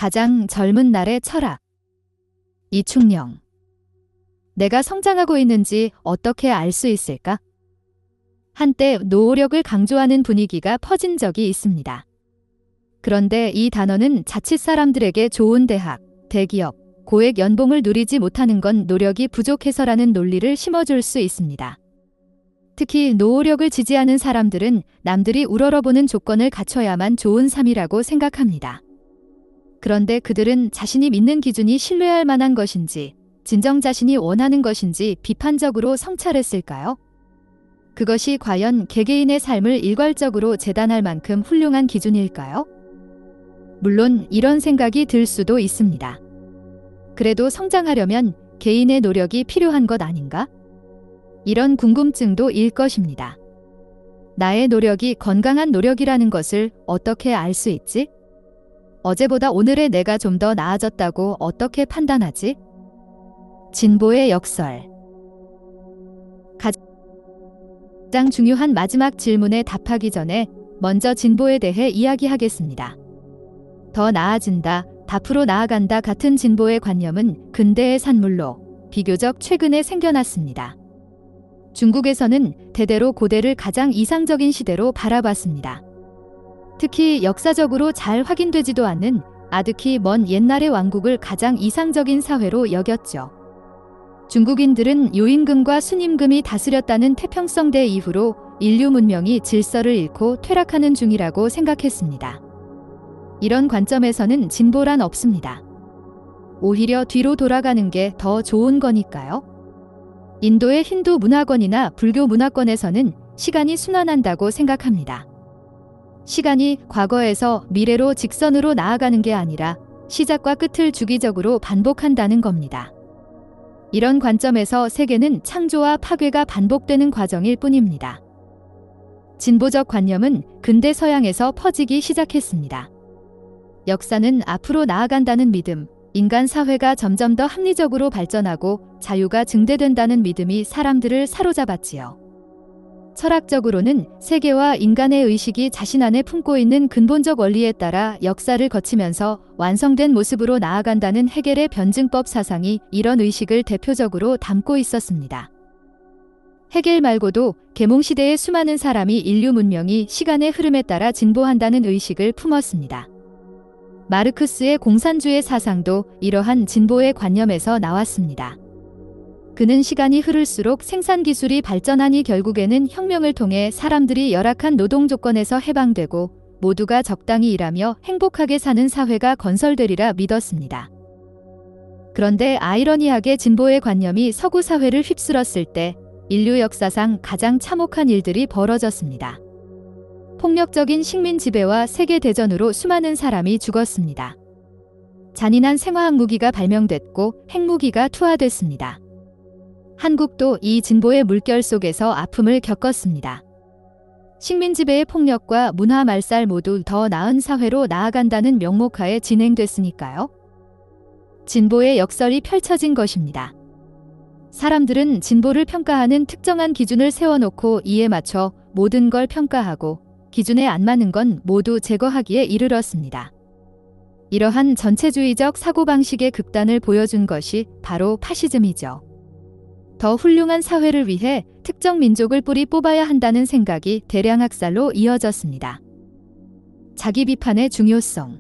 가장 젊은 날의 철학. 이충영. 내가 성장하고 있는지 어떻게 알 수 있을까? 한때 노력을 강조하는 분위기가 퍼진 적이 있습니다. 그런데 이 단어는 자칫 사람들에게 좋은 대학, 대기업, 고액 연봉을 누리지 못하는 건 노력이 부족해서라는 논리를 심어줄 수 있습니다. 특히 노력을 지지하는 사람들은 남들이 우러러보는 조건을 갖춰야만 좋은 삶이라고 생각합니다. 그런데 그들은 자신이 믿는 기준이 신뢰할 만한 것인지, 진정 자신이 원하는 것인지 비판적으로 성찰했을까요? 그것이 과연 개개인의 삶을 일괄적으로 재단할 만큼 훌륭한 기준일까요? 물론 이런 생각이 들 수도 있습니다. 그래도 성장하려면 개인의 노력이 필요한 것 아닌가? 이런 궁금증도 일 것입니다. 나의 노력이 건강한 노력이라는 것을 어떻게 알 수 있지? 어제보다 오늘의 내가 좀 더 나아졌다고 어떻게 판단하지? 진보의 역설. 가장 중요한 마지막 질문에 답하기 전에 먼저 진보에 대해 이야기하겠습니다. 더 나아진다, 앞으로 나아간다 같은 진보의 관념은 근대의 산물로 비교적 최근에 생겨났습니다. 중국에서는 대대로 고대를 가장 이상적인 시대로 바라봤습니다. 특히 역사적으로 잘 확인되지도 않는 아득히 먼 옛날의 왕국을 가장 이상적인 사회로 여겼죠. 중국인들은 요임금과 순임금이 다스렸다는 태평성대 이후로 인류 문명이 질서를 잃고 퇴락하는 중이라고 생각했습니다. 이런 관점에서는 진보란 없습니다. 오히려 뒤로 돌아가는 게 더 좋은 거니까요. 인도의 힌두 문화권이나 불교 문화권에서는 시간이 순환한다고 생각합니다. 시간이 과거에서 미래로 직선으로 나아가는 게 아니라 시작과 끝을 주기적으로 반복한다는 겁니다. 이런 관점에서 세계는 창조와 파괴가 반복되는 과정일 뿐입니다. 진보적 관념은 근대 서양에서 퍼지기 시작했습니다. 역사는 앞으로 나아간다는 믿음, 인간 사회가 점점 더 합리적으로 발전하고 자유가 증대된다는 믿음이 사람들을 사로잡았지요. 철학적으로는 세계와 인간의 의식이 자신 안에 품고 있는 근본적 원리에 따라 역사를 거치면서 완성된 모습으로 나아간다는 헤겔의 변증법 사상이 이런 의식을 대표적으로 담고 있었습니다. 헤겔 말고도 계몽시대의 수많은 사람이 인류 문명이 시간의 흐름에 따라 진보한다는 의식을 품었습니다. 마르크스의 공산주의 사상도 이러한 진보의 관념에서 나왔습니다. 그는 시간이 흐를수록 생산기술이 발전하니 결국에는 혁명을 통해 사람들이 열악한 노동 조건에서 해방되고 모두가 적당히 일하며 행복하게 사는 사회가 건설되리라 믿었습니다. 그런데 아이러니하게 진보의 관념이 서구 사회를 휩쓸었을 때 인류 역사상 가장 참혹한 일들이 벌어졌습니다. 폭력적인 식민 지배와 세계대전으로 수많은 사람이 죽었습니다. 잔인한 생화학 무기가 발명됐고 핵무기가 투하됐습니다. 한국도 이 진보의 물결 속에서 아픔을 겪었습니다. 식민 지배의 폭력과 문화 말살 모두 더 나은 사회로 나아간다는 명목하에 진행됐으니까요. 진보의 역설이 펼쳐진 것입니다. 사람들은 진보를 평가하는 특정한 기준을 세워놓고 이에 맞춰 모든 걸 평가하고 기준에 안 맞는 건 모두 제거하기에 이르렀습니다. 이러한 전체주의적 사고방식의 극단을 보여준 것이 바로 파시즘이죠. 더 훌륭한 사회를 위해 특정 민족을 뿌리 뽑아야 한다는 생각이 대량 학살로 이어졌습니다. 자기 비판의 중요성.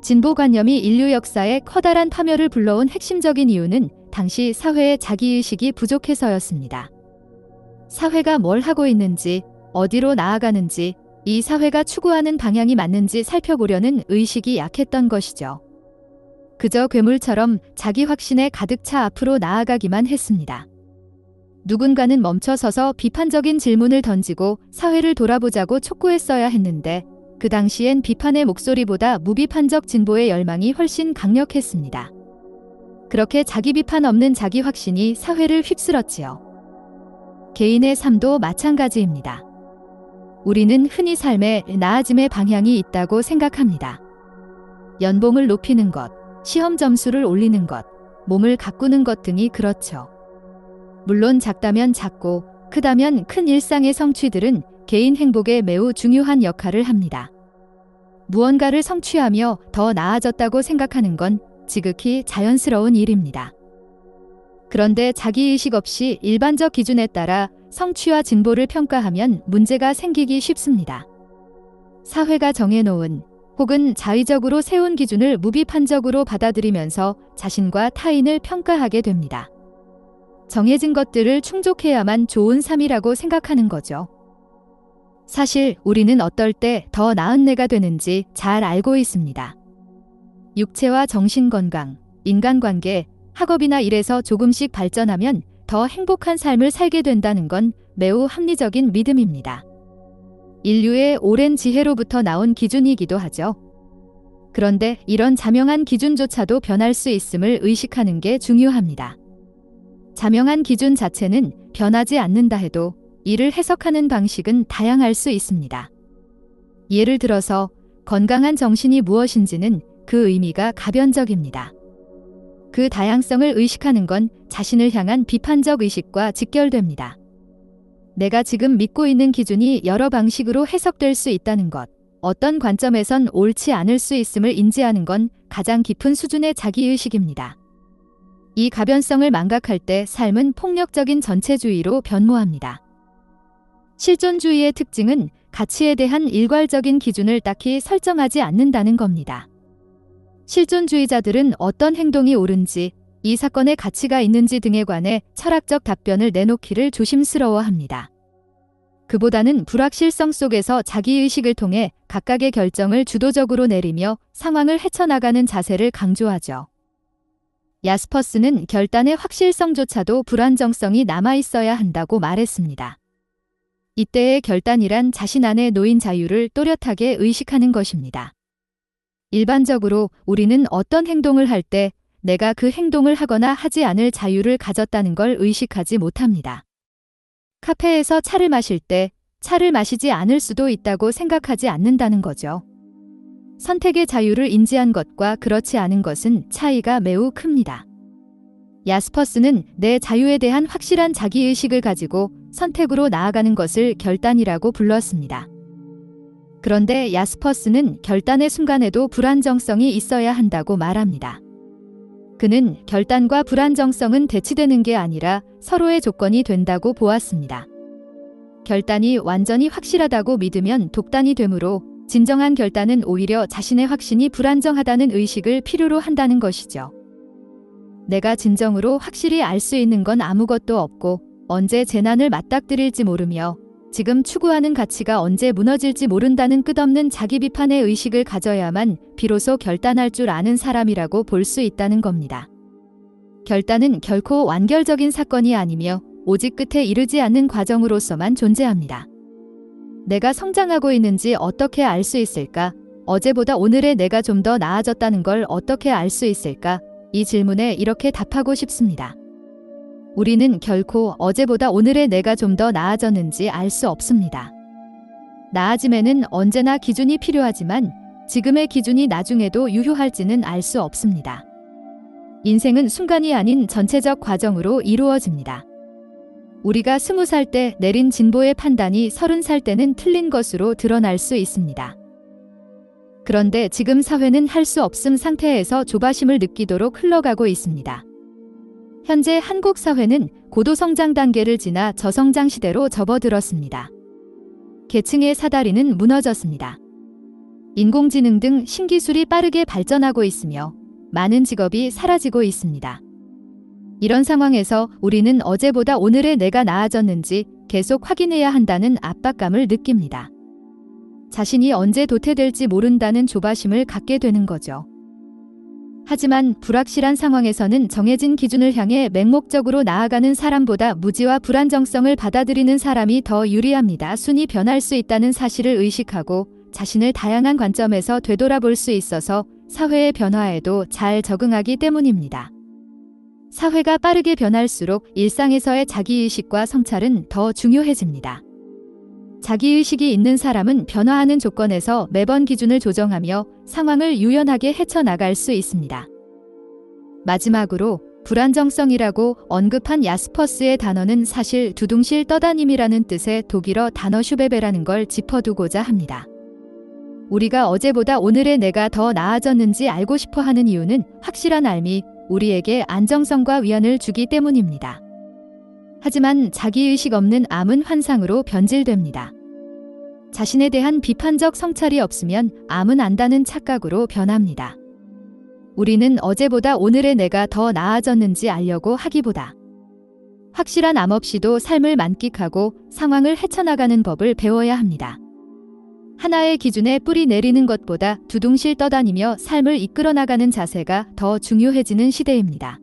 진보관념이 인류 역사에 커다란 파멸을 불러온 핵심적인 이유는 당시 사회의 자기의식이 부족해서였습니다. 사회가 뭘 하고 있는지, 어디로 나아가는지, 이 사회가 추구하는 방향이 맞는지 살펴보려는 의식이 약했던 것이죠. 그저 괴물처럼 자기 확신에 가득 차 앞으로 나아가기만 했습니다. 누군가는 멈춰서서 비판적인 질문을 던지고 사회를 돌아보자고 촉구했어야 했는데 그 당시엔 비판의 목소리보다 무비판적 진보의 열망이 훨씬 강력했습니다. 그렇게 자기 비판 없는 자기 확신이 사회를 휩쓸었지요. 개인의 삶도 마찬가지입니다. 우리는 흔히 삶의 나아짐의 방향이 있다고 생각합니다. 연봉을 높이는 것, 시험 점수를 올리는 것, 몸을 가꾸는 것 등이 그렇죠. 물론 작다면 작고 크다면 큰 일상의 성취들은 개인 행복에 매우 중요한 역할을 합니다. 무언가를 성취하며 더 나아졌다고 생각하는 건 지극히 자연스러운 일입니다. 그런데 자기의식 없이 일반적 기준에 따라 성취와 진보를 평가하면 문제가 생기기 쉽습니다. 사회가 정해놓은 혹은 자의적으로 세운 기준을 무비판적으로 받아들이면서 자신과 타인을 평가하게 됩니다. 정해진 것들을 충족해야만 좋은 삶이라고 생각하는 거죠. 사실 우리는 어떨 때 더 나은 내가 되는지 잘 알고 있습니다. 육체와 정신 건강, 인간관계, 학업이나 일에서 조금씩 발전하면 더 행복한 삶을 살게 된다는 건 매우 합리적인 믿음입니다. 인류의 오랜 지혜로부터 나온 기준이기도 하죠. 그런데 이런 자명한 기준조차도 변할 수 있음을 의식하는 게 중요합니다. 자명한 기준 자체는 변하지 않는다 해도 이를 해석하는 방식은 다양할 수 있습니다. 예를 들어서 건강한 정신이 무엇인지는 그 의미가 가변적입니다. 그 다양성을 의식하는 건 자신을 향한 비판적 의식과 직결됩니다. 내가 지금 믿고 있는 기준이 여러 방식으로 해석될 수 있다는 것, 어떤 관점에선 옳지 않을 수 있음을 인지하는 건 가장 깊은 수준의 자기의식입니다. 이 가변성을 망각할 때 삶은 폭력적인 전체주의로 변모합니다. 실존주의의 특징은 가치에 대한 일괄적인 기준을 딱히 설정하지 않는다는 겁니다. 실존주의자들은 어떤 행동이 옳은지, 이 사건에 가치가 있는지 등에 관해 철학적 답변을 내놓기를 조심스러워합니다. 그보다는 불확실성 속에서 자기의식을 통해 각각의 결정을 주도적으로 내리며 상황을 헤쳐나가는 자세를 강조하죠. 야스퍼스는 결단의 확실성조차도 불안정성이 남아있어야 한다고 말했습니다. 이때의 결단이란 자신 안에 놓인 자유를 또렷하게 의식하는 것입니다. 일반적으로 우리는 어떤 행동을 할 때 내가 그 행동을 하거나 하지 않을 자유를 가졌다는 걸 의식하지 못합니다. 카페에서 차를 마실 때 차를 마시지 않을 수도 있다고 생각하지 않는다는 거죠. 선택의 자유를 인지한 것과 그렇지 않은 것은 차이가 매우 큽니다. 야스퍼스는 내 자유에 대한 확실한 자기의식을 가지고 선택으로 나아가는 것을 결단이라고 불렀습니다. 그런데 야스퍼스는 결단의 순간에도 불안정성이 있어야 한다고 말합니다. 그는 결단과 불안정성은 대치되는 게 아니라 서로의 조건이 된다고 보았습니다. 결단이 완전히 확실하다고 믿으면 독단이 되므로 진정한 결단은 오히려 자신의 확신이 불안정하다는 의식을 필요로 한다는 것이죠. 내가 진정으로 확실히 알 수 있는 건 아무것도 없고 언제 재난을 맞닥뜨릴지 모르며 지금 추구하는 가치가 언제 무너질지 모른다는 끝없는 자기 비판의 의식을 가져야만 비로소 결단할 줄 아는 사람이라고 볼 수 있다는 겁니다. 결단은 결코 완결적인 사건이 아니며 오직 끝에 이르지 않는 과정으로서만 존재합니다. 내가 성장하고 있는지 어떻게 알 수 있을까? 어제보다 오늘의 내가 좀 더 나아졌다는 걸 어떻게 알 수 있을까? 이 질문에 이렇게 답하고 싶습니다. 우리는 결코 어제보다 오늘의 내가 좀 더 나아졌는지 알 수 없습니다. 나아짐에는 언제나 기준이 필요하지만 지금의 기준이 나중에도 유효할지는 알 수 없습니다. 인생은 순간이 아닌 전체적 과정으로 이루어집니다. 우리가 20살 때 내린 진보의 판단이 30살 때는 틀린 것으로 드러날 수 있습니다. 그런데 지금 사회는 할 수 없음 상태에서 조바심을 느끼도록 흘러가고 있습니다. 현재 한국 사회는 고도성장 단계를 지나 저성장 시대로 접어들었습니다. 계층의 사다리는 무너졌습니다. 인공지능 등 신기술이 빠르게 발전하고 있으며 많은 직업이 사라지고 있습니다. 이런 상황에서 우리는 어제보다 오늘의 내가 나아졌는지 계속 확인해야 한다는 압박감을 느낍니다. 자신이 언제 도태될지 모른다는 조바심을 갖게 되는 거죠. 하지만 불확실한 상황에서는 정해진 기준을 향해 맹목적으로 나아가는 사람보다 무지와 불안정성을 받아들이는 사람이 더 유리합니다. 순위 변할 수 있다는 사실을 의식하고 자신을 다양한 관점에서 되돌아볼 수 있어서 사회의 변화에도 잘 적응하기 때문입니다. 사회가 빠르게 변할수록 일상에서의 자기의식과 성찰은 더 중요해집니다. 자기의식이 있는 사람은 변화하는 조건에서 매번 기준을 조정하며 상황을 유연하게 헤쳐나갈 수 있습니다. 마지막으로 불안정성이라고 언급한 야스퍼스의 단어는 사실 두둥실 떠다님이라는 뜻의 독일어 단어 슈베베라는 걸 짚어두고자 합니다. 우리가 어제보다 오늘의 내가 더 나아졌는지 알고 싶어 하는 이유는 확실한 삶이 우리에게 안정성과 위안을 주기 때문입니다. 하지만 자기의식 없는 암은 환상으로 변질됩니다. 자신에 대한 비판적 성찰이 없으면 암은 안다는 착각으로 변합니다. 우리는 어제보다 오늘의 내가 더 나아졌는지 알려고 하기보다 확실한 암 없이도 삶을 만끽하고 상황을 헤쳐나가는 법을 배워야 합니다. 하나의 기준에 뿌리 내리는 것보다 두둥실 떠다니며 삶을 이끌어 나가는 자세가 더 중요해지는 시대입니다.